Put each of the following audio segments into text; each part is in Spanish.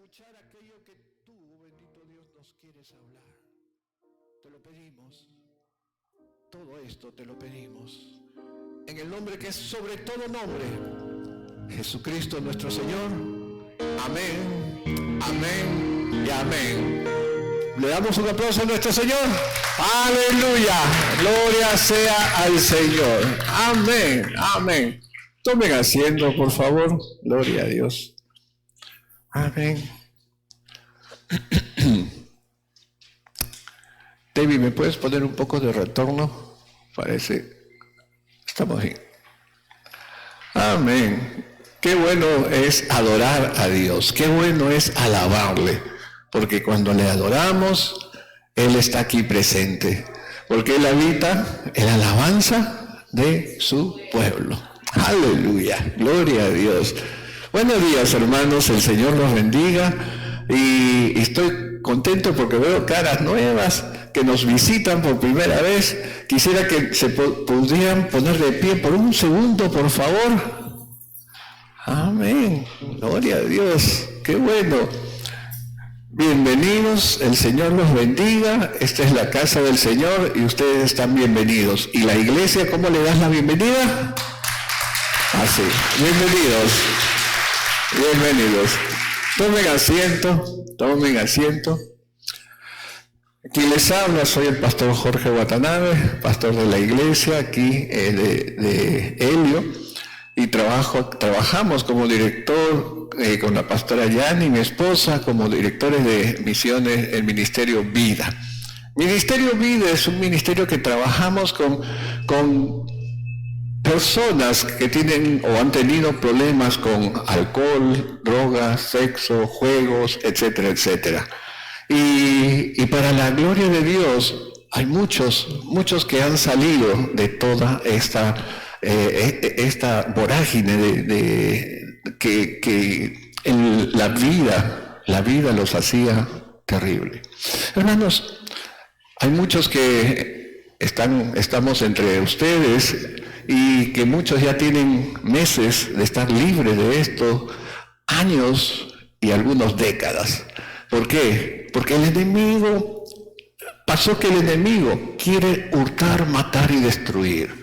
escuchar aquello que tú, bendito Dios, nos quieres hablar. Te lo pedimos. Todo esto te lo pedimos. En el nombre que es sobre todo nombre, Jesucristo nuestro Señor. Amén, amén y amén. Le damos un aplauso a nuestro Señor. Aleluya. Gloria sea al Señor. Amén, amén. Tomen asiento, por favor. Gloria a Dios. Amén. David, ¿me puedes poner un poco de retorno? Parece. Estamos bien. Amén. Qué bueno es adorar a Dios. Qué bueno es alabarle. Porque cuando le adoramos, Él está aquí presente. Porque Él habita en la alabanza de su pueblo. Aleluya. Gloria a Dios. Buenos días, hermanos. El Señor los bendiga. Y estoy contento porque veo caras nuevas que nos visitan por primera vez. Quisiera que se pudieran poner de pie por un segundo, por favor. Amén. Gloria a Dios. Qué bueno. Bienvenidos. El Señor los bendiga. Esta es la casa del Señor y ustedes están bienvenidos. ¿Y la iglesia, cómo le das la bienvenida? Así. Bienvenidos. Bienvenidos. Tomen asiento. Tomen asiento. Aquí les habla, soy el pastor Jorge Watanabe, pastor de la iglesia aquí de Helio, y trabajamos como director con la pastora Yani, mi esposa, como directores de misiones, el Ministerio Vida. Ministerio Vida es un ministerio que trabajamos con personas que tienen o han tenido problemas con alcohol, drogas, sexo, juegos, etcétera, etcétera. Y para la gloria de Dios, hay muchos que han salido de toda esta vorágine que la vida los hacía terrible. Hermanos, hay muchos que estamos entre ustedes y que muchos ya tienen meses de estar libres de esto, años y algunos décadas. ¿Por qué? Porque el enemigo quiere hurtar, matar y destruir.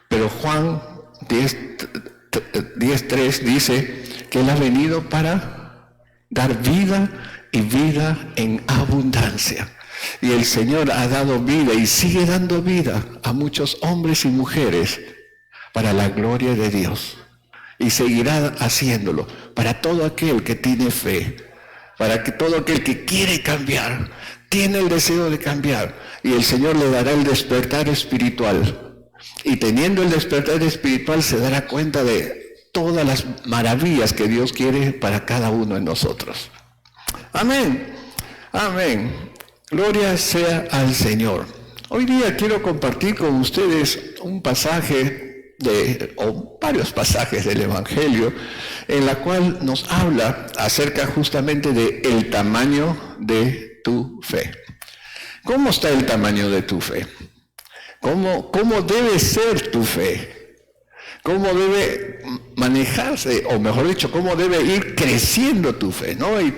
Pero Juan 10:3 dice que Él ha venido para dar vida y vida en abundancia. Y el Señor ha dado vida y sigue dando vida a muchos hombres y mujeres para la gloria de Dios. Y seguirá haciéndolo para todo aquel que tiene fe. Para que todo aquel que quiere cambiar, tiene el deseo de cambiar, y el Señor le dará el despertar espiritual. Y teniendo el despertar espiritual se dará cuenta de todas las maravillas que Dios quiere para cada uno de nosotros. Amén. Amén. Gloria sea al Señor. Hoy día quiero compartir con ustedes un pasaje o varios pasajes del Evangelio en la cual nos habla acerca justamente de el tamaño de tu fe. ¿Cómo está el tamaño de tu fe? ¿Cómo debe ser tu fe? ¿Cómo debe manejarse? O mejor dicho, ¿cómo debe ir creciendo tu fe? ¿No? Y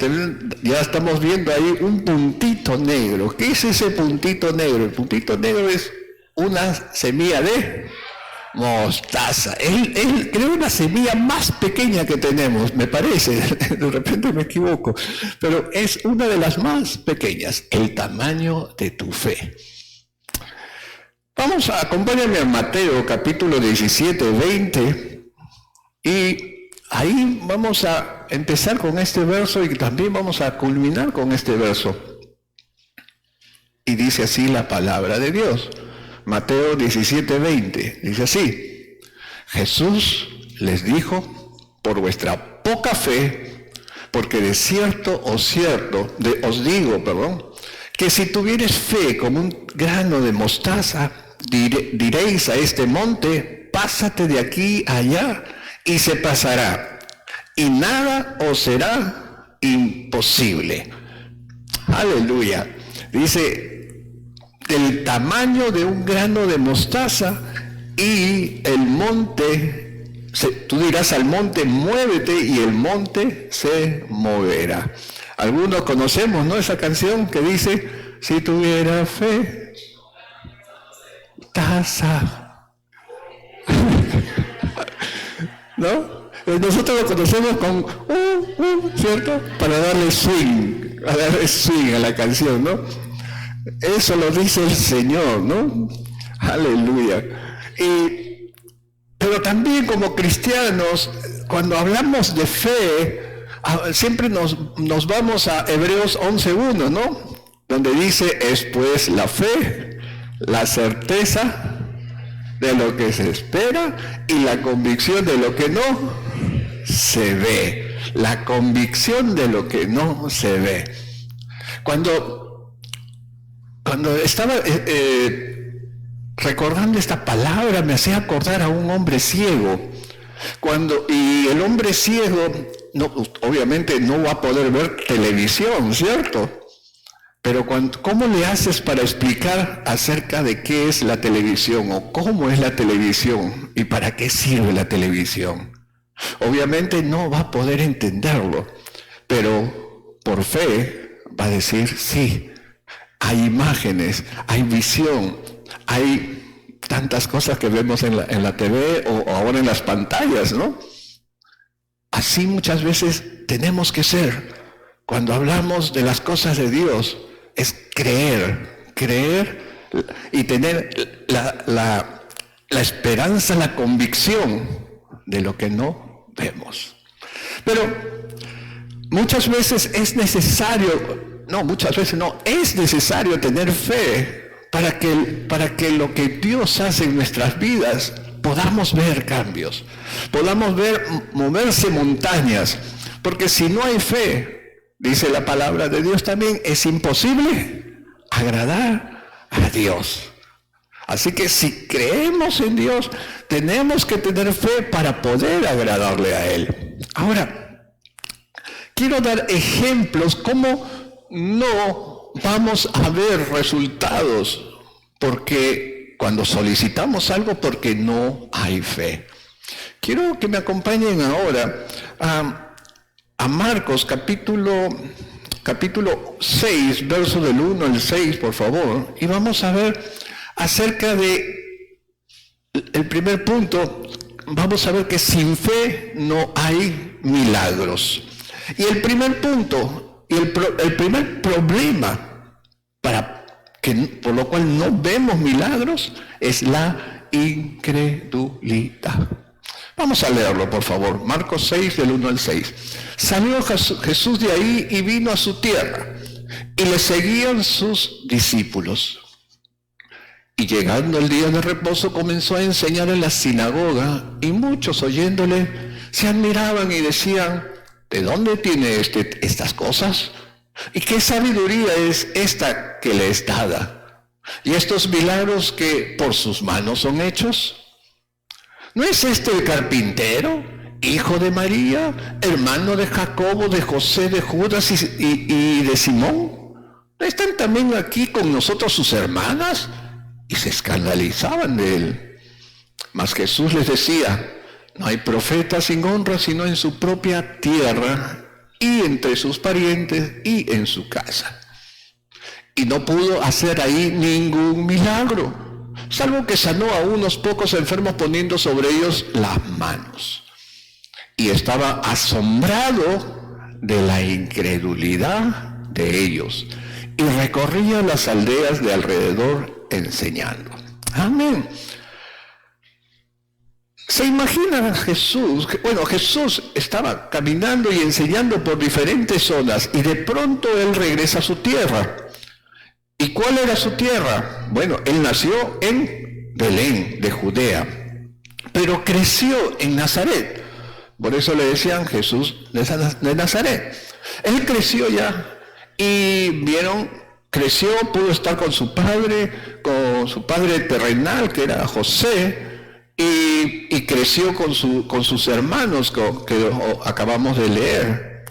ya estamos viendo ahí un puntito negro. ¿Qué es ese puntito negro? El puntito negro es una semilla de mostaza. Él creó una semilla más pequeña que tenemos, me parece, de repente me equivoco, pero es una de las más pequeñas, el tamaño de tu fe. Acompáñame a Mateo capítulo 17, 20, y ahí vamos a empezar con este verso y también vamos a culminar con este verso. Y dice así la palabra de Dios. Mateo 17, 20, dice así: Jesús les dijo, por vuestra poca fe, porque de cierto os digo, que si tuvieres fe como un grano de mostaza, diréis a este monte, pásate de aquí a allá, y se pasará, y nada os será imposible. Aleluya. Dice, del tamaño de un grano de mostaza, y el monte, tú dirás al monte, muévete, y el monte se moverá. Algunos conocemos, ¿no? Esa canción que dice, si tuviera fe, taza. ¿No? Nosotros lo conocemos con ¿cierto? Para darle swing a la canción, ¿no? Eso lo dice el Señor, ¿no? Aleluya. Pero también como cristianos, cuando hablamos de fe, siempre nos vamos a Hebreos 11:1, ¿no? Donde dice, es pues la fe, la certeza de lo que se espera y la convicción de lo que no se ve. La convicción de lo que no se ve. Cuando estaba recordando esta palabra, me hacía acordar a un hombre ciego. Y el hombre ciego, obviamente no va a poder ver televisión, ¿cierto? Pero ¿cómo le haces para explicar acerca de qué es la televisión o cómo es la televisión y para qué sirve la televisión? Obviamente no va a poder entenderlo, pero por fe va a decir, sí, hay imágenes, hay visión, hay tantas cosas que vemos en la TV o ahora en las pantallas, ¿no? Así muchas veces tenemos que ser. Cuando hablamos de las cosas de Dios, es creer y tener la esperanza, la convicción de lo que no vemos. Pero muchas veces es necesario tener fe para que lo que Dios hace en nuestras vidas podamos ver cambios, podamos ver moverse montañas, porque si no hay fe, dice la palabra de Dios también, es imposible agradar a Dios. Así que si creemos en Dios, tenemos que tener fe para poder agradarle a Él. Ahora, quiero dar ejemplos cómo no vamos a ver resultados porque cuando solicitamos algo porque no hay fe. Quiero que me acompañen ahora a Marcos capítulo 6, verso del 1 al 6, por favor, y vamos a ver acerca de el primer punto. Vamos a ver que sin fe no hay milagros. Y el primer punto, y el primer problema por lo cual no vemos milagros es la incredulidad. Vamos a leerlo, por favor. Marcos 6, del 1 al 6. Salió Jesús de ahí y vino a su tierra, y le seguían sus discípulos. Y llegando el día de reposo, comenzó a enseñar en la sinagoga, y muchos oyéndole se admiraban y decían, ¿de dónde tiene estas cosas? ¿Y qué sabiduría es esta que le es dada? ¿Y estos milagros que por sus manos son hechos? ¿No es este el carpintero, hijo de María, hermano de Jacobo, de José, de Judas y de Simón? ¿No están también aquí con nosotros sus hermanas? Y se escandalizaban de él. Mas Jesús les decía, no hay profeta sin honra sino en su propia tierra y entre sus parientes y en su casa. Y no pudo hacer ahí ningún milagro, salvo que sanó a unos pocos enfermos poniendo sobre ellos las manos. Y estaba asombrado de la incredulidad de ellos, y recorría las aldeas de alrededor enseñando. Amén. ¿Se imagina Jesús? Jesús estaba caminando y enseñando por diferentes zonas, y de pronto Él regresa a su tierra. ¿Y cuál era su tierra? Bueno, Él nació en Belén, de Judea, pero creció en Nazaret. Por eso le decían Jesús de Nazaret. Él creció ya, y creció, pudo estar con su padre terrenal, que era José, y creció con sus hermanos que acabamos de leer.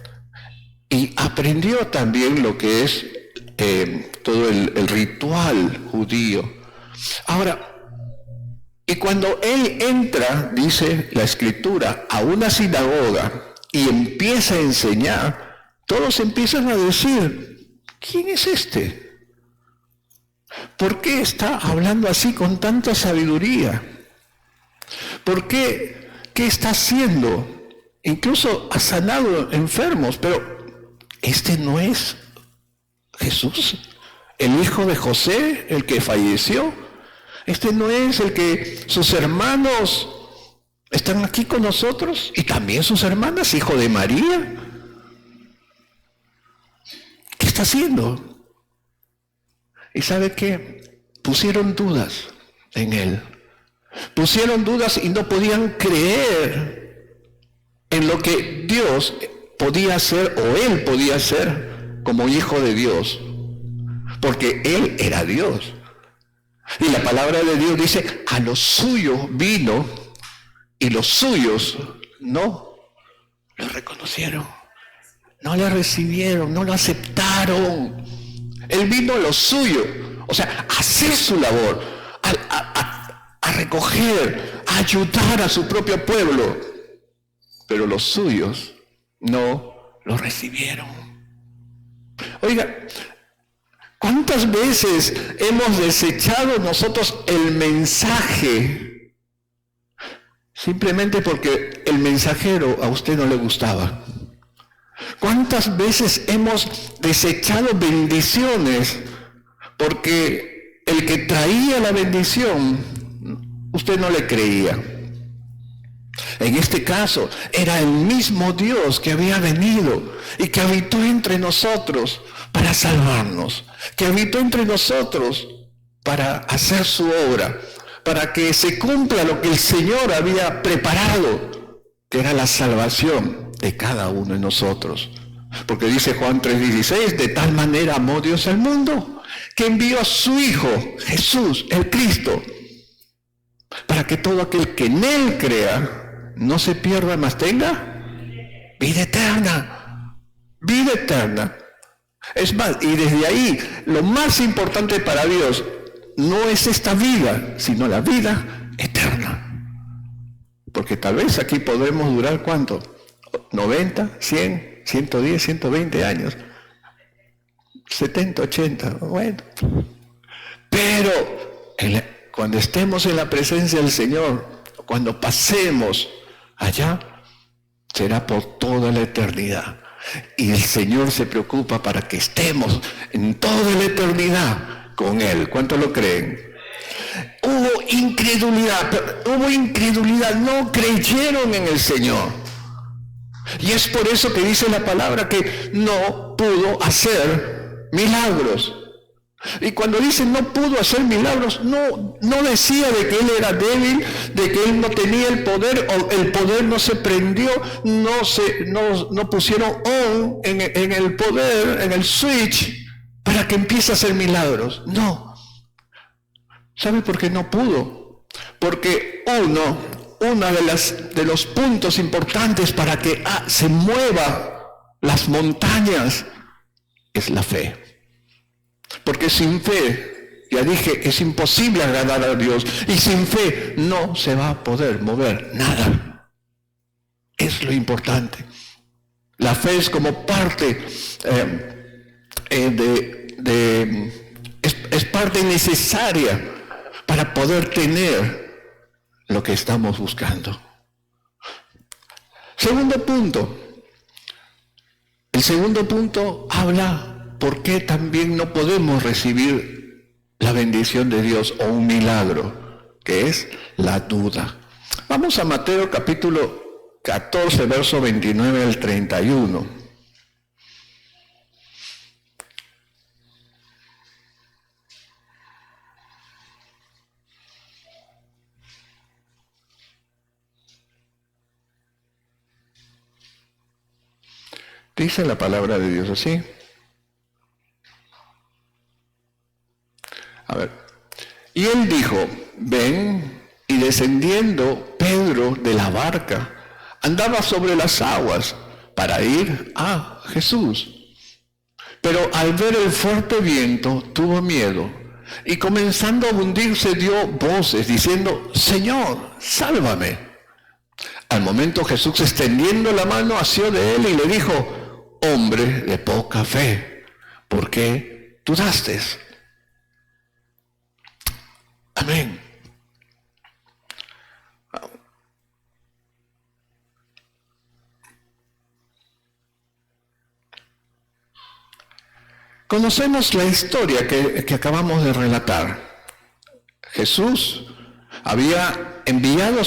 Y aprendió también lo que es todo el ritual judío. Ahora, y cuando él entra, dice la Escritura, a una sinagoga y empieza a enseñar, todos empiezan a decir, ¿quién es este? ¿Por qué está hablando así con tanta sabiduría? ¿Por qué? ¿Qué está haciendo? Incluso ha sanado enfermos, pero ¿este no es Jesús? ¿El hijo de José, el que falleció? ¿Este no es el que sus hermanos están aquí con nosotros? Y también sus hermanas, hijo de María. ¿Qué está haciendo? ¿Y sabe qué? Pusieron dudas en él. Pusieron dudas y no podían creer en lo que Dios podía hacer o él podía hacer como hijo de Dios. Porque él era Dios. Y la palabra de Dios dice, a los suyos vino y los suyos no lo reconocieron. No le recibieron, no lo aceptaron. Él vino a lo suyo, o sea, a hacer su labor, a recoger, a ayudar a su propio pueblo. Pero los suyos no lo recibieron. Oiga, ¿cuántas veces hemos desechado nosotros el mensaje simplemente porque el mensajero a usted no le gustaba? ¿Cuántas veces hemos desechado bendiciones porque el que traía la bendición usted no le creía? En este caso era el mismo Dios que había venido y que habitó entre nosotros para salvarnos, que habitó entre nosotros para hacer su obra, para que se cumpla lo que el Señor había preparado, que era la salvación de cada uno de nosotros. Porque dice Juan 3:16, de tal manera amó Dios al mundo, que envió a su Hijo, Jesús, el Cristo, para que todo aquel que en Él crea, no se pierda, mas tenga vida eterna. Vida eterna. Es más, y desde ahí, lo más importante para Dios no es esta vida, sino la vida eterna. Porque tal vez aquí podremos durar, ¿cuánto? 90, 100, 110, 120 años. 70, 80, bueno. Pero cuando estemos en la presencia del Señor, cuando pasemos allá, será por toda la eternidad. Y el Señor se preocupa para que estemos en toda la eternidad con Él. ¿Cuántos lo creen? Hubo incredulidad, no creyeron en el Señor. Y es por eso que dice la palabra que no pudo hacer milagros. Y cuando dice no pudo hacer milagros, no decía de que él era débil, de que él no tenía el poder, o el poder no se prendió, no pusieron on en el poder, en el switch, para que empiece a hacer milagros. No. ¿Sabe por qué no pudo? Porque uno de los puntos importantes para que se muevan las montañas es la fe. Porque sin fe, ya dije, es imposible agradar a Dios. Y sin fe no se va a poder mover nada. Es lo importante. La fe es como parte es parte necesaria para poder tener lo que estamos buscando. Segundo punto. El segundo punto habla por qué también no podemos recibir la bendición de Dios o un milagro, que es la duda. Vamos a Mateo capítulo 14, verso 29 al 31. Dice la palabra de Dios así. A ver. Y él dijo, ven, y descendiendo Pedro de la barca, andaba sobre las aguas para ir a Jesús. Pero al ver el fuerte viento, tuvo miedo, y comenzando a hundirse dio voces, diciendo, Señor, sálvame. Al momento Jesús, extendiendo la mano, asió de él y le dijo, hombre de poca fe, ¿por qué dudaste? Amén. Conocemos la historia que acabamos de relatar. Jesús había enviado a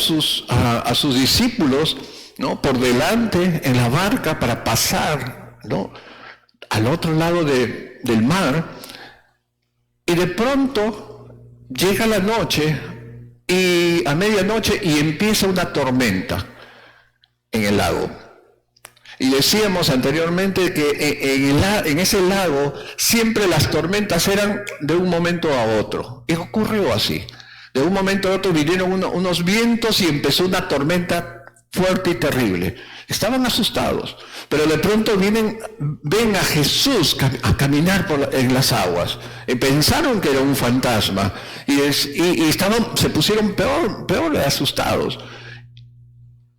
sus discípulos, ¿no?, por delante en la barca para pasar, ¿no?, al otro lado del mar, y de pronto llega la noche, y a medianoche, y empieza una tormenta en el lago. Y decíamos anteriormente que en ese lago siempre las tormentas eran de un momento a otro. Y ocurrió así. De un momento a otro vinieron unos vientos y empezó una tormenta fuerte y terrible. Estaban asustados, pero de pronto ven a Jesús a caminar en las aguas. Y pensaron que era un fantasma y se pusieron peor asustados.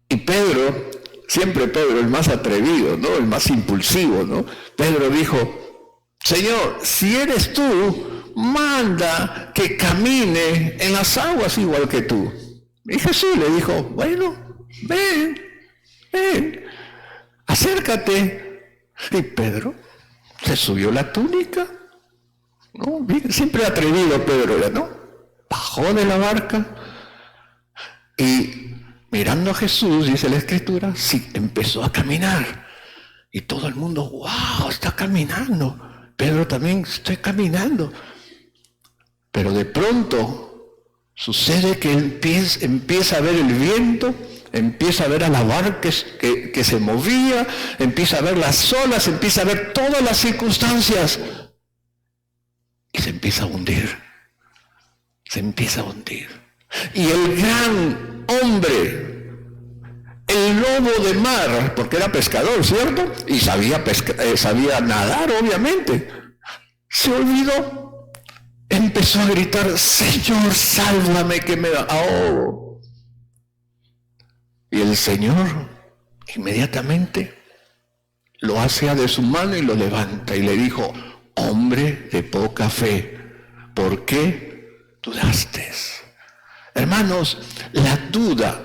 Y Pedro, siempre Pedro, el más atrevido, ¿no?, el más impulsivo, ¿no?, Pedro dijo: Señor, si eres tú, manda que camine en las aguas igual que tú. Y Jesús le dijo: bueno, ven, acércate. Y Pedro se subió la túnica, ¿no?, siempre atrevido Pedro, ¿no?, bajó de la barca y, mirando a Jesús, dice la Escritura, sí, empezó a caminar. Y todo el mundo: ¡wow! Está caminando. Pedro también: estoy caminando. Pero de pronto sucede que empieza a ver el viento, empieza a ver a la barca que se movía, empieza a ver las olas, empieza a ver todas las circunstancias. Y se empieza a hundir. Se empieza a hundir. Y el gran hombre, el lobo de mar, porque era pescador, ¿cierto? Y sabía nadar, obviamente. Se olvidó, empezó a gritar: Señor, sálvame que me ahogo. Y el Señor inmediatamente lo hace de su mano y lo levanta y le dijo: hombre de poca fe, ¿por qué dudaste? Hermanos, la duda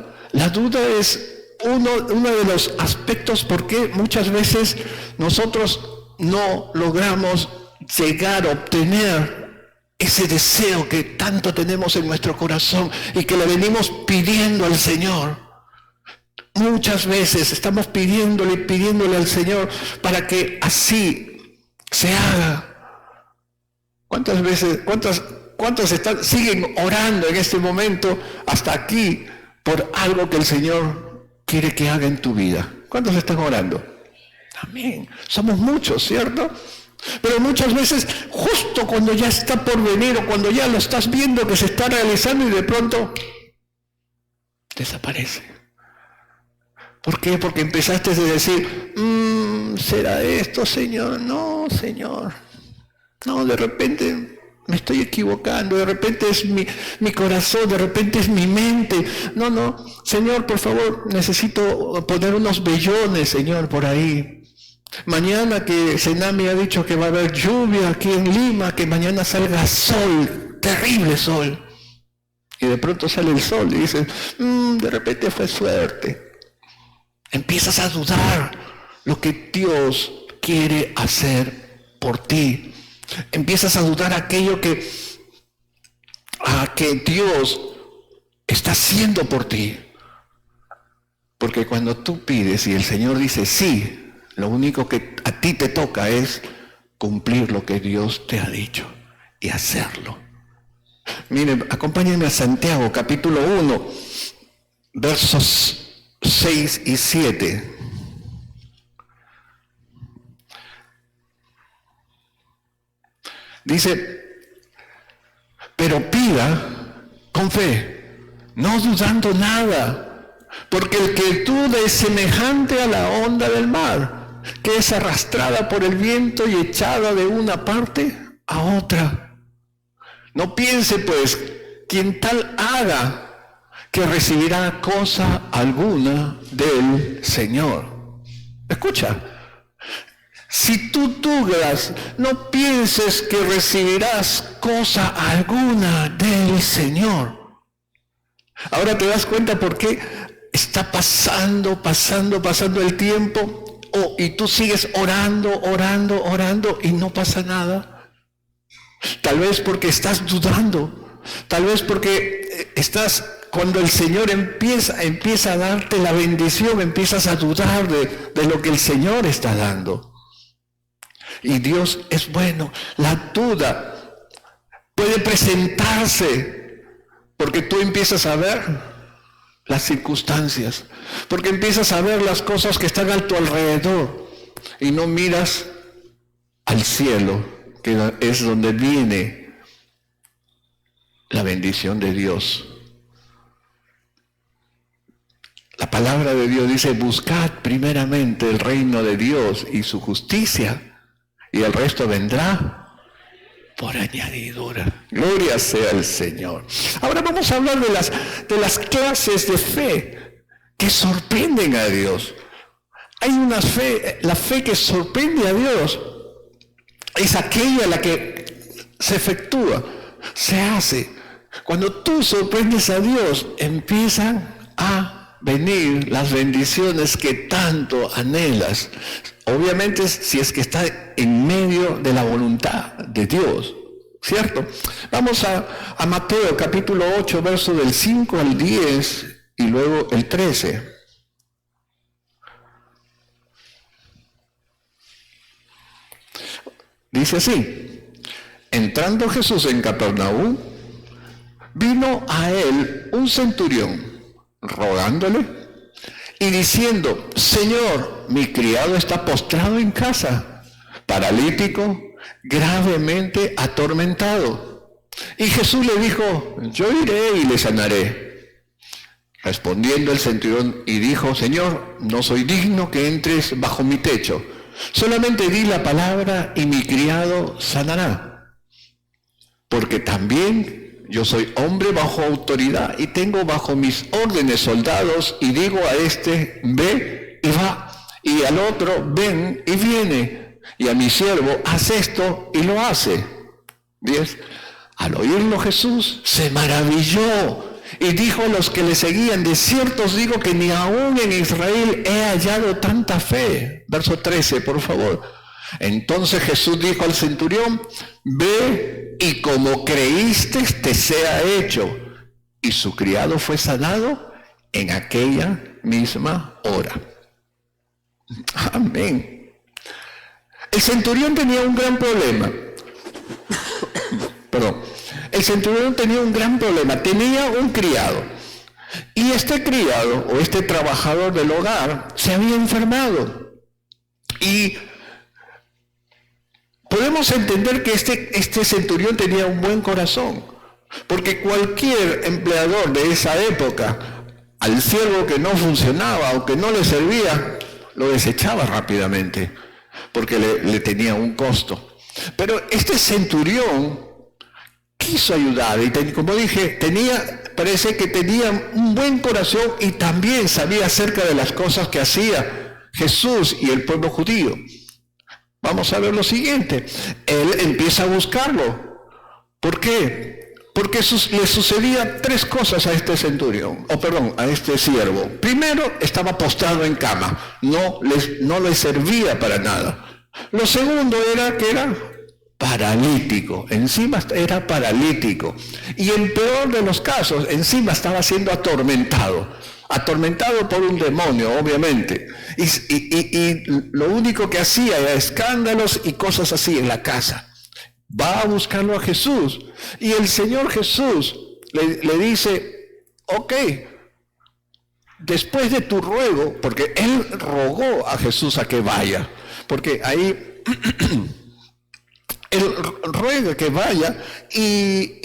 es uno de los aspectos por qué muchas veces nosotros no logramos llegar a obtener ese deseo que tanto tenemos en nuestro corazón y que le venimos pidiendo al Señor. Muchas veces estamos pidiéndole al Señor para que así se haga. ¿Cuántos siguen orando en este momento hasta aquí por algo que el Señor quiere que haga en tu vida? ¿Cuántos están orando? Amén. Somos muchos, ¿cierto? Pero muchas veces, justo cuando ya está por venir o cuando ya lo estás viendo que se está realizando, y de pronto desaparece. ¿Por qué? Porque empezaste a decir: ¿será esto, Señor? No, Señor. No, de repente me estoy equivocando, de repente es mi corazón, de repente es mi mente. No, Señor, por favor, necesito poner unos vellones, Señor, por ahí. Mañana que Senami ha dicho que va a haber lluvia aquí en Lima, que mañana salga sol, terrible sol. Y de pronto sale el sol y dices: de repente fue suerte. Empiezas a dudar lo que Dios quiere hacer por ti. Empiezas a dudar aquello que Dios está haciendo por ti. Porque cuando tú pides y el Señor dice sí, lo único que a ti te toca es cumplir lo que Dios te ha dicho y hacerlo. Miren, acompáñenme a Santiago, capítulo 1, versos 6 y 7. Dice: pero pida con fe, no dudando nada, porque el que duda es semejante a la onda del mar, que es arrastrada por el viento y echada de una parte a otra. No piense pues quien tal haga que recibirá cosa alguna del Señor. Escucha, Si tú dudas, no pienses que recibirás cosa alguna del Señor. Ahora te das cuenta por qué está pasando el tiempo, y tú sigues orando y no pasa nada. Tal vez porque estás dudando, tal vez porque cuando el Señor empieza a darte la bendición, empiezas a dudar de lo que el Señor está dando. Y Dios es bueno. La duda puede presentarse porque tú empiezas a ver las circunstancias, porque empiezas a ver las cosas que están a tu alrededor y no miras al cielo, que es donde viene la bendición de Dios. La palabra de Dios dice: buscad primeramente el reino de Dios y su justicia, y el resto vendrá por añadidura. Gloria sea al Señor. Ahora vamos a hablar de las clases de fe que sorprenden a Dios. Hay una fe, la fe que sorprende a Dios es aquella la que se efectúa, se hace. Cuando tú sorprendes a Dios, empiezan a venir las bendiciones que tanto anhelas. Obviamente, si es que está en medio de la voluntad de Dios, ¿cierto? Vamos a Mateo capítulo 8, verso del 5 al 10 y luego el 13. Dice así: entrando Jesús en Capernaum, vino a él un centurión, rogándole y diciendo: Señor, mi criado está postrado en casa, paralítico, gravemente atormentado. Y Jesús le dijo: yo iré y le sanaré. Respondiendo el centurión y dijo: Señor, no soy digno que entres bajo mi techo, solamente di la palabra y mi criado sanará. Porque también yo soy hombre bajo autoridad y tengo bajo mis órdenes soldados, y digo a este: ve y va, y al otro: ven y viene, y a mi siervo: haz esto, y lo hace. 10. Al oírlo Jesús se maravilló y dijo a los que le seguían: de cierto os digo que ni aún en Israel he hallado tanta fe. Verso 13, por favor. Entonces Jesús dijo al centurión: ve y como creíste te sea hecho. Y su criado fue sanado en aquella misma hora. Amén. El centurión tenía un gran problema. Perdón. El centurión tenía un gran problema. Tenía un criado. Y este criado, o este trabajador del hogar, se había enfermado. Y podemos entender que este centurión tenía un buen corazón, porque cualquier empleador de esa época, al siervo que no funcionaba o que no le servía, lo desechaba rápidamente, porque le tenía un costo. Pero este centurión quiso ayudar, y como dije, parece que tenía un buen corazón y también sabía acerca de las cosas que hacía Jesús y el pueblo judío. Vamos a ver lo siguiente. Él empieza a buscarlo. ¿Por qué? Porque le sucedía 3 cosas a este centurión, a este siervo. Primero, estaba postrado en cama. No le servía para nada. Lo segundo era que era paralítico. Encima era paralítico. Y en peor de los casos, encima estaba siendo atormentado por un demonio, obviamente. Y lo único que hacía era escándalos y cosas así en la casa. Va a buscarlo a Jesús. Y el Señor Jesús le dice: ok, después de tu ruego, porque él rogó a Jesús a que vaya. Porque ahí él ruega que vaya y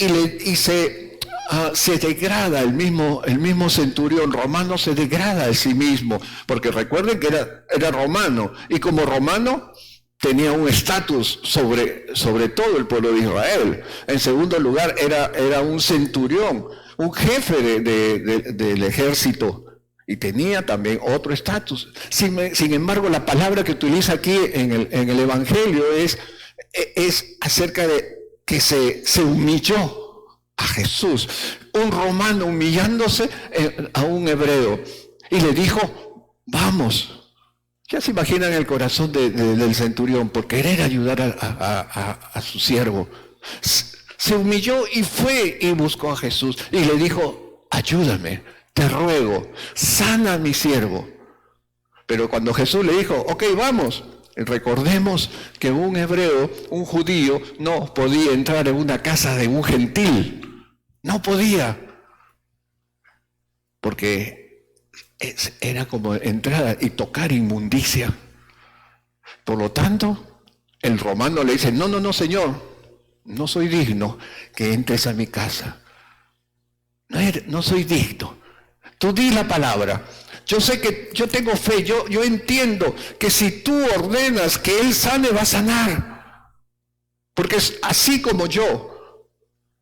se degrada el mismo centurión romano, se degrada a sí mismo, porque recuerden que era romano, y como romano tenía un estatus sobre todo el pueblo de Israel. En segundo lugar, era un centurión, un jefe del ejército, y tenía también otro estatus. Sin embargo, la palabra que utiliza aquí en el Evangelio es acerca de que se humilló a Jesús. Un romano humillándose a un hebreo. Y le dijo, vamos. Ya se imaginan el corazón del centurión por querer ayudar a su siervo. Se humilló y fue y buscó a Jesús. Y le dijo, ayúdame, te ruego, sana a mi siervo. Pero cuando Jesús le dijo, ok, vamos. Recordemos que un hebreo, un judío, no podía entrar en una casa de un gentil. No podía. Porque era como entrar y tocar inmundicia. Por lo tanto, el romano le dice, no, Señor, no soy digno que entres a mi casa. No soy digno. Tú di la palabra. Yo sé que yo tengo fe, yo entiendo que si tú ordenas que Él sane, va a sanar. Porque es así como yo,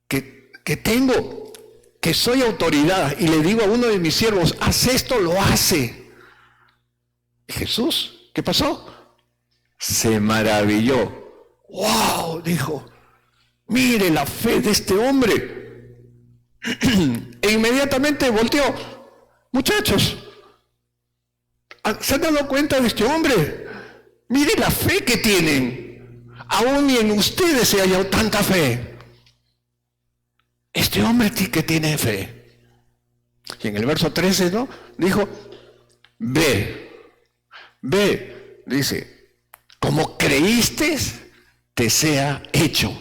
que soy autoridad y le digo a uno de mis siervos, haz esto, lo hace. Y Jesús, ¿qué pasó? Se maravilló. ¡Wow! Dijo, mire la fe de este hombre. E inmediatamente volteó. Muchachos, ¿se han dado cuenta de este hombre? Mire la fe que tienen. Aún ni en ustedes se ha hallado tanta fe. Este hombre que tiene fe. Y en el verso 13, ¿no? Dijo, ve, dice, como creíste, te sea hecho.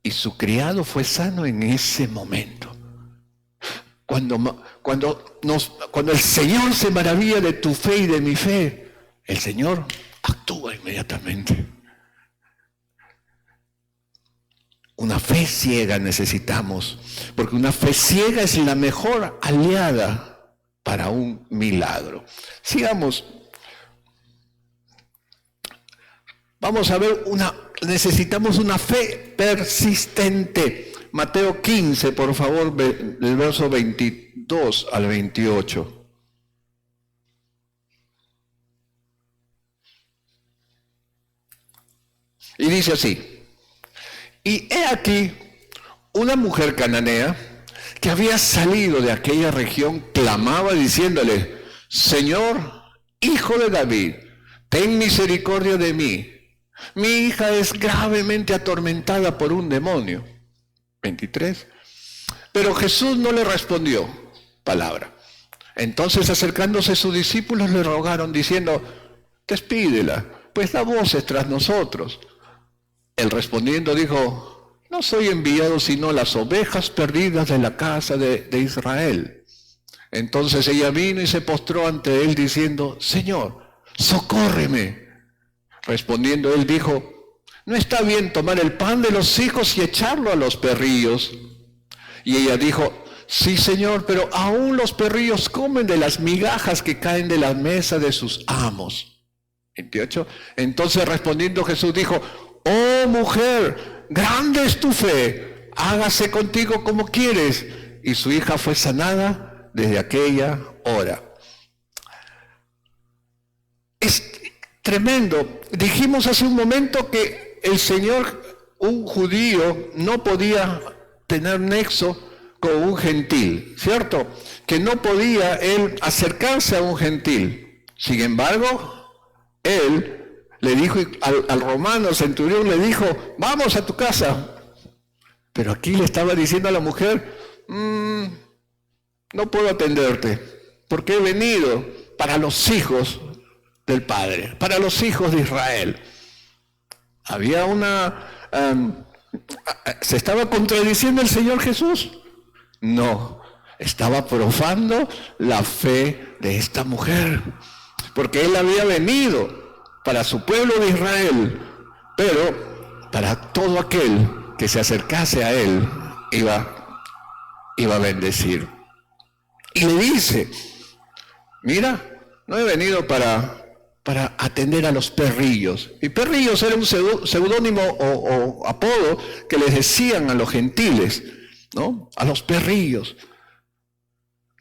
Y su criado fue sano en ese momento. Cuando el Señor se maravilla de tu fe y de mi fe, el Señor actúa inmediatamente. Una fe ciega necesitamos, porque una fe ciega es la mejor aliada para un milagro. Sigamos. Vamos a ver, necesitamos una fe persistente. Mateo 15, por favor, del verso 22 al 28. Y dice así, y he aquí una mujer cananea que había salido de aquella región, clamaba diciéndole, Señor, Hijo de David, ten misericordia de mí. Mi hija es gravemente atormentada por un demonio. 23. Pero Jesús no le respondió palabra. Entonces acercándose sus discípulos le rogaron diciendo, despídela, pues da voces tras nosotros. Él respondiendo dijo, no soy enviado sino las ovejas perdidas de la casa de Israel. Entonces ella vino y se postró ante él diciendo, Señor, socórreme. Respondiendo él dijo, no está bien tomar el pan de los hijos y echarlo a los perrillos. Y ella dijo, sí, Señor, pero aún los perrillos comen de las migajas que caen de la mesa de sus amos. 28. Entonces respondiendo Jesús dijo, oh mujer, grande es tu fe, hágase contigo como quieres. Y su hija fue sanada desde aquella hora. Es tremendo. Dijimos hace un momento que el Señor, un judío, no podía tener nexo con un gentil, ¿cierto? Que no podía él acercarse a un gentil. Sin embargo, él le dijo al romano, al centurión, le dijo, vamos a tu casa. Pero aquí le estaba diciendo a la mujer, no puedo atenderte, porque he venido para los hijos del Padre, para los hijos de Israel. Había ¿se estaba contradiciendo el Señor Jesús? No, estaba probando la fe de esta mujer, porque Él había venido para su pueblo de Israel, pero para todo aquel que se acercase a Él, iba a bendecir. Y le dice, mira, no he venido para atender a los perrillos. Y perrillos era un seudónimo o apodo que les decían a los gentiles, ¿no? A los perrillos.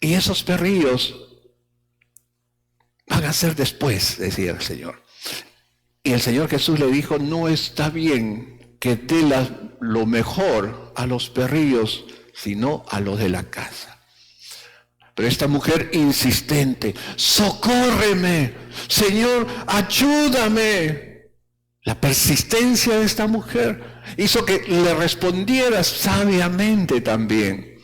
Y esos perrillos van a ser después, decía el Señor. Y el Señor Jesús le dijo, no está bien que dé lo mejor a los perrillos, sino a los de la casa. Pero esta mujer insistente, socórreme, Señor, ayúdame. La persistencia de esta mujer hizo que le respondiera sabiamente también.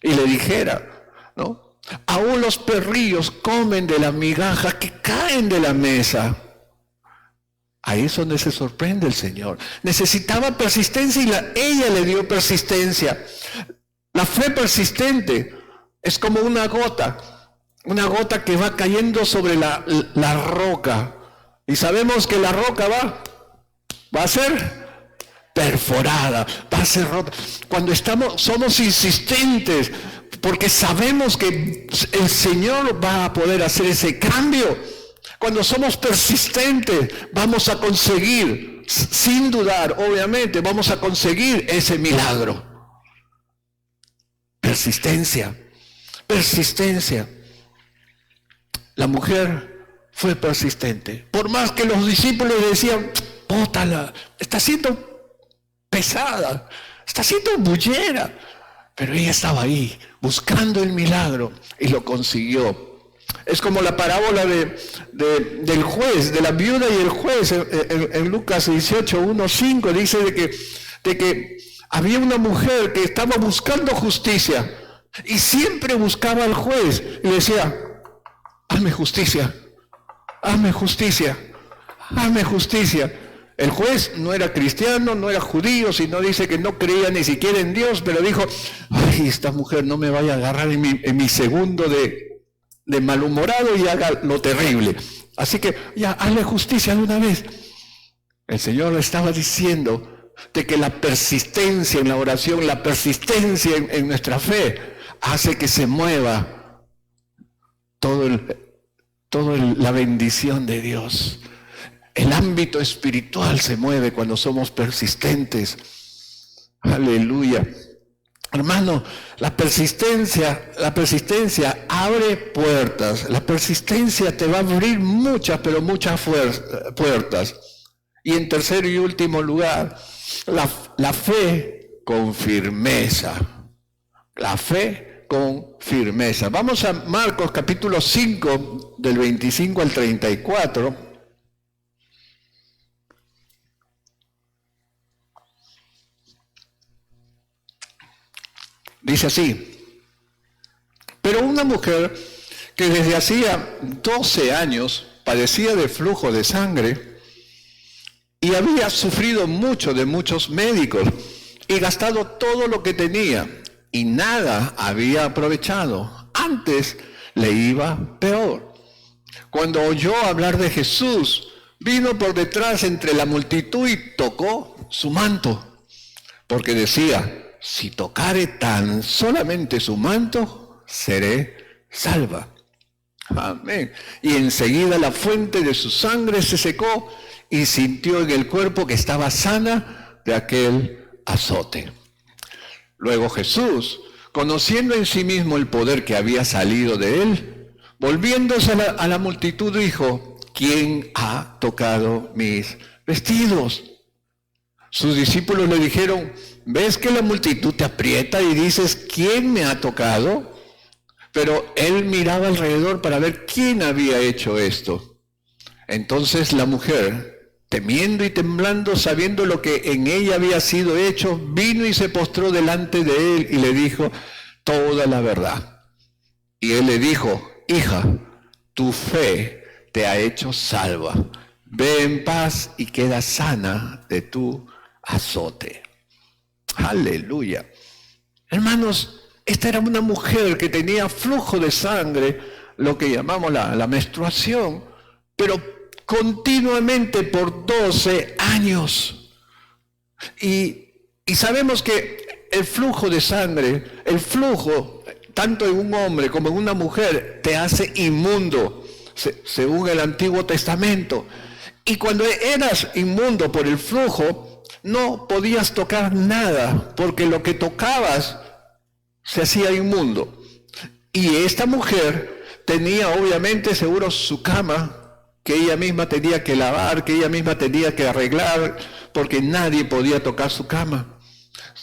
Y le dijera, ¿no? Aún los perrillos comen de las migajas que caen de la mesa. Ahí es donde se sorprende el Señor. Necesitaba persistencia y ella le dio persistencia. La fe persistente es como una gota que va cayendo sobre la roca. Y sabemos que la roca va a ser perforada, va a ser rota. Cuando somos insistentes, porque sabemos que el Señor va a poder hacer ese cambio. Cuando somos persistentes, vamos a conseguir, sin dudar, obviamente, vamos a conseguir ese milagro. Persistencia. La mujer fue persistente. Por más que los discípulos le decían, bótala, está siendo pesada, está siendo bullera. Pero ella estaba ahí, buscando el milagro, y lo consiguió. Es como la parábola del juez, de la viuda y el juez, en Lucas 18, 1, 5, dice de que había una mujer que estaba buscando justicia, y siempre buscaba al juez, y le decía, hazme justicia, hazme justicia, hazme justicia. El juez no era cristiano, no era judío, sino dice que no creía ni siquiera en Dios, pero dijo, ay, esta mujer no me vaya a agarrar en mi segundo de malhumorado y haga lo terrible. Así que ya, hazle justicia de una vez. El Señor le estaba diciendo de que la persistencia en la oración, la persistencia en nuestra fe, hace que se mueva toda la bendición de Dios. El ámbito espiritual se mueve cuando somos persistentes. Aleluya. Hermano, la persistencia abre puertas. La persistencia te va a abrir muchas, pero muchas puertas. Y en tercer y último lugar, la fe con firmeza. La fe con firmeza. Vamos a Marcos capítulo 5, del 25 al 34. Dice así, pero una mujer que desde hacía 12 años padecía de flujo de sangre y había sufrido mucho de muchos médicos y gastado todo lo que tenía y nada había aprovechado, antes le iba peor. Cuando oyó hablar de Jesús, vino por detrás entre la multitud y tocó su manto, porque decía, si tocare tan solamente su manto, seré salva. Amén. Y enseguida la fuente de su sangre se secó y sintió en el cuerpo que estaba sana de aquel azote. Luego Jesús, conociendo en sí mismo el poder que había salido de él, volviéndose a la multitud dijo, ¿quién ha tocado mis vestidos? Sus discípulos le dijeron, ¿ves que la multitud te aprieta y dices, ¿quién me ha tocado? Pero él miraba alrededor para ver quién había hecho esto. Entonces la mujer, temiendo y temblando, sabiendo lo que en ella había sido hecho, vino y se postró delante de él y le dijo toda la verdad. Y él le dijo, hija, tu fe te ha hecho salva. Ve en paz y queda sana de tu azote. Aleluya. Hermanos, esta era una mujer que tenía flujo de sangre, lo que llamamos la menstruación, pero continuamente por 12 años. Y sabemos que el flujo de sangre, el flujo, tanto en un hombre como en una mujer, te hace inmundo, según el Antiguo Testamento. Y cuando eras inmundo por el flujo, no podías tocar nada, porque lo que tocabas se hacía inmundo. Y esta mujer tenía obviamente seguro su cama, que ella misma tenía que lavar, que ella misma tenía que arreglar, porque nadie podía tocar su cama.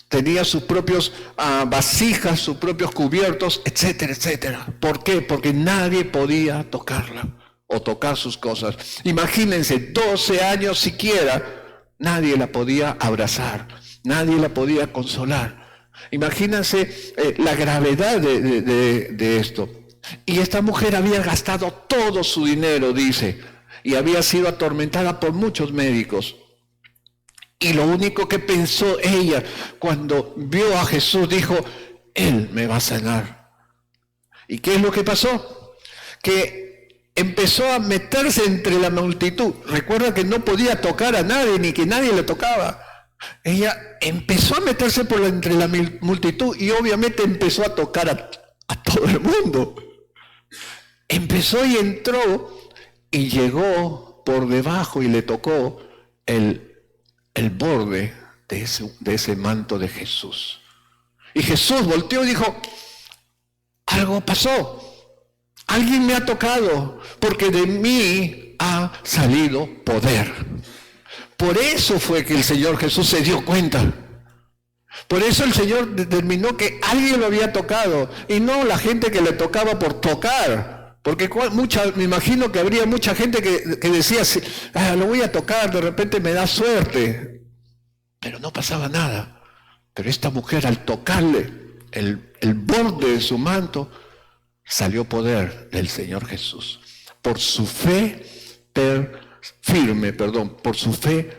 Tenía sus propios vasijas, sus propios cubiertos, etcétera, etcétera. ¿Por qué? Porque nadie podía tocarla o tocar sus cosas. Imagínense, 12 años siquiera, nadie la podía abrazar, nadie la podía consolar. Imagínense la gravedad de esto. Y esta mujer había gastado todo su dinero, dice, y había sido atormentada por muchos médicos. Y lo único que pensó ella cuando vio a Jesús, dijo, Él me va a sanar. ¿Y qué es lo que pasó? Que empezó a meterse entre la multitud. Recuerda que no podía tocar a nadie, ni que nadie le tocaba. Ella empezó a meterse entre la multitud y obviamente empezó a tocar a todo el mundo. Empezó y entró y llegó por debajo y le tocó el borde de ese manto de Jesús. Y Jesús volteó y dijo, algo pasó, alguien me ha tocado, porque de mí ha salido poder. Por eso fue que el Señor Jesús se dio cuenta. Por eso el Señor determinó que alguien lo había tocado, y no la gente que le tocaba por tocar. Porque me imagino que habría mucha gente que decía, lo voy a tocar, de repente me da suerte. Pero no pasaba nada. Pero esta mujer, al tocarle el borde de su manto, salió poder del Señor Jesús. Por su fe por su fe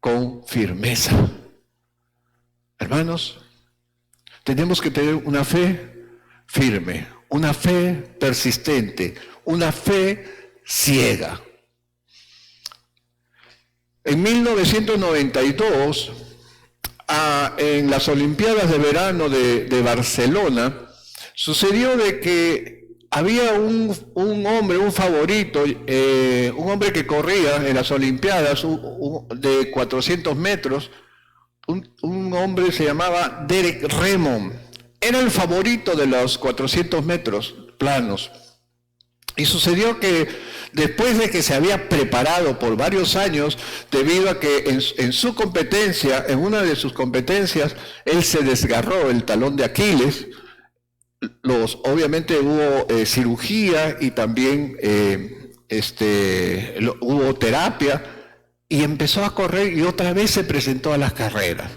con firmeza. Hermanos, tenemos que tener una fe firme, una fe persistente, una fe ciega. En 1992, en las Olimpiadas de Verano de Barcelona, sucedió de que había un hombre, un favorito, un hombre que corría en las Olimpiadas de 400 metros, un hombre se llamaba Derek Redmond. Era el favorito de los 400 metros planos. Y sucedió que después de que se había preparado por varios años, debido a que en su competencia, en una de sus competencias, él se desgarró el talón de Aquiles. Obviamente hubo cirugía y también hubo terapia, y empezó a correr y otra vez se presentó a las carreras.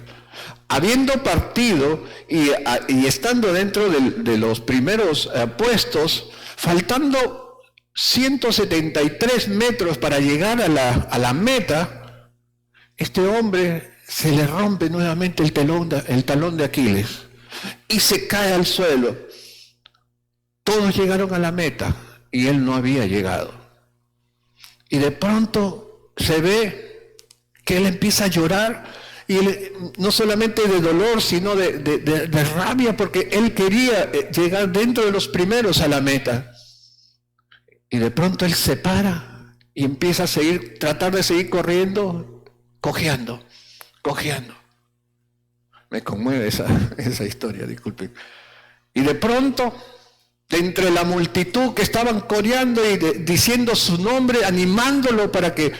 Habiendo partido y estando dentro de los primeros puestos, faltando 173 metros para llegar a la meta, este hombre se le rompe nuevamente el talón de Aquiles y se cae al suelo. Todos llegaron a la meta y él no había llegado. Y de pronto se ve que él empieza a llorar, y no solamente de dolor, sino de rabia, porque él quería llegar dentro de los primeros a la meta. Y de pronto él se para y empieza a tratar de seguir corriendo, cojeando. Me conmueve esa historia, disculpen. Y de pronto, de entre la multitud que estaban coreando y diciendo su nombre, animándolo para que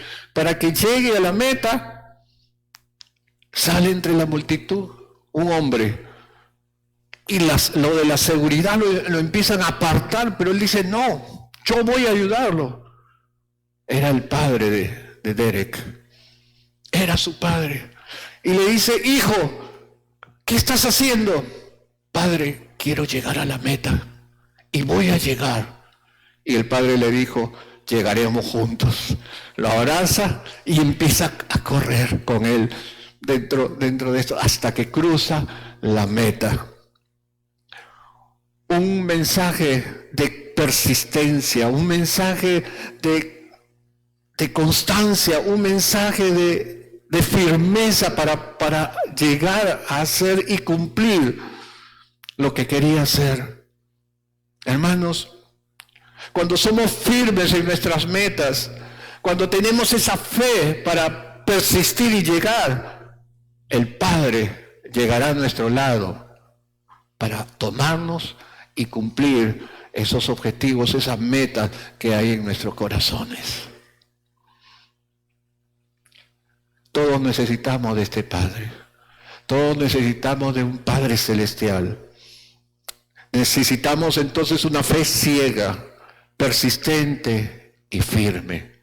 llegue a la meta, sale entre la multitud un hombre. Y lo de la seguridad lo empiezan a apartar, pero él dice, no, yo voy a ayudarlo. Era el padre de Derek. Era su padre. Y le dice, hijo, ¿qué estás haciendo? Padre, quiero llegar a la meta y voy a llegar. Y el padre le dijo, llegaremos juntos. Lo abraza y empieza a correr con él dentro de esto hasta que cruza la meta. Un mensaje de persistencia, un mensaje de constancia, un mensaje de firmeza para llegar a hacer y cumplir lo que quería hacer. Hermanos, cuando somos firmes en nuestras metas, cuando tenemos esa fe para persistir y llegar, el Padre llegará a nuestro lado para tomarnos y cumplir esos objetivos, esas metas que hay en nuestros corazones. Todos necesitamos de este Padre. Todos necesitamos de un Padre celestial. Necesitamos entonces una fe ciega, persistente y firme.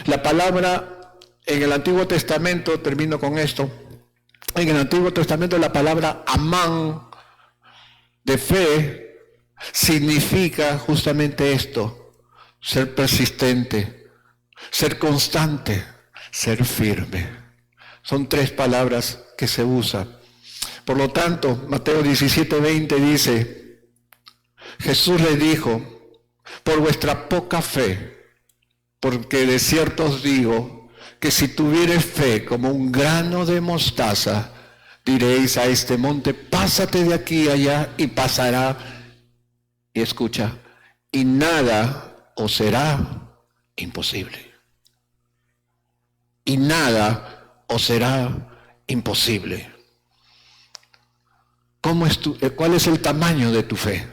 La palabra en el Antiguo Testamento, termino con esto, en el Antiguo Testamento la palabra amán de fe significa justamente esto: ser persistente, ser constante, ser firme. Son tres palabras que se usan. Por lo tanto, Mateo 17:20 dice, Jesús le dijo, por vuestra poca fe, porque de cierto os digo que si tuviereis fe como un grano de mostaza, diréis a este monte, pásate de aquí allá, y pasará. Y escucha, y nada os será imposible. Y nada os será imposible. ¿Cuál es el tamaño de tu fe?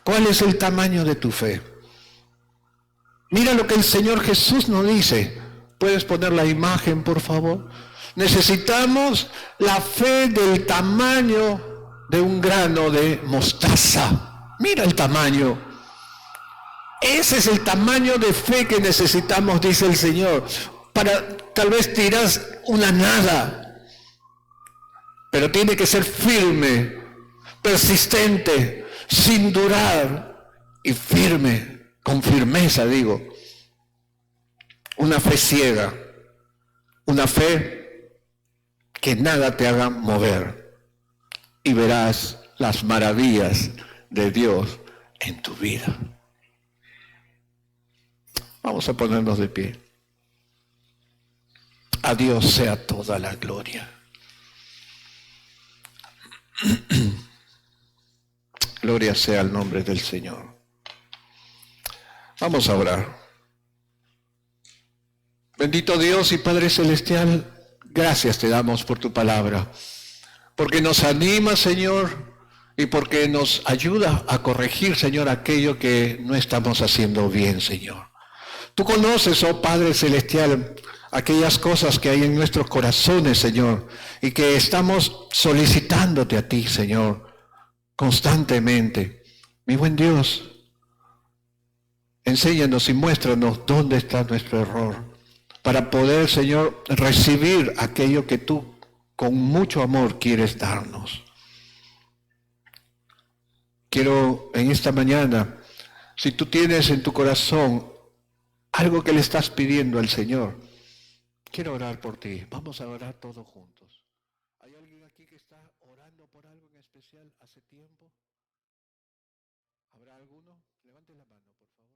¿Cuál es el tamaño de tu fe? Mira lo que el Señor Jesús nos dice. ¿Puedes poner la imagen, por favor? Necesitamos la fe del tamaño de un grano de mostaza. Mira el tamaño. Ese es el tamaño de fe que necesitamos, dice el Señor. Tal vez dirás una nada, pero tiene que ser firme, persistente, sin durar y firme, con firmeza digo. Una fe ciega, una fe que nada te haga mover, y verás las maravillas de Dios en tu vida. Vamos a ponernos de pie. A Dios sea toda la gloria. Gloria sea el nombre del Señor. Vamos a orar. Bendito Dios y Padre Celestial, gracias te damos por tu palabra, porque nos anima, Señor, y porque nos ayuda a corregir, Señor, aquello que no estamos haciendo bien, Señor. Tú conoces, oh Padre Celestial, aquellas cosas que hay en nuestros corazones, Señor, y que estamos solicitándote a ti, Señor, constantemente. Mi buen Dios, enséñanos y muéstranos dónde está nuestro error, para poder, Señor, recibir aquello que tú con mucho amor quieres darnos. Quiero en esta mañana, si tú tienes en tu corazón algo que le estás pidiendo al Señor, quiero orar por ti. Vamos a orar todos juntos. ¿Hay alguien aquí que está orando por algo en especial hace tiempo? ¿Habrá alguno? Levante la mano, por favor.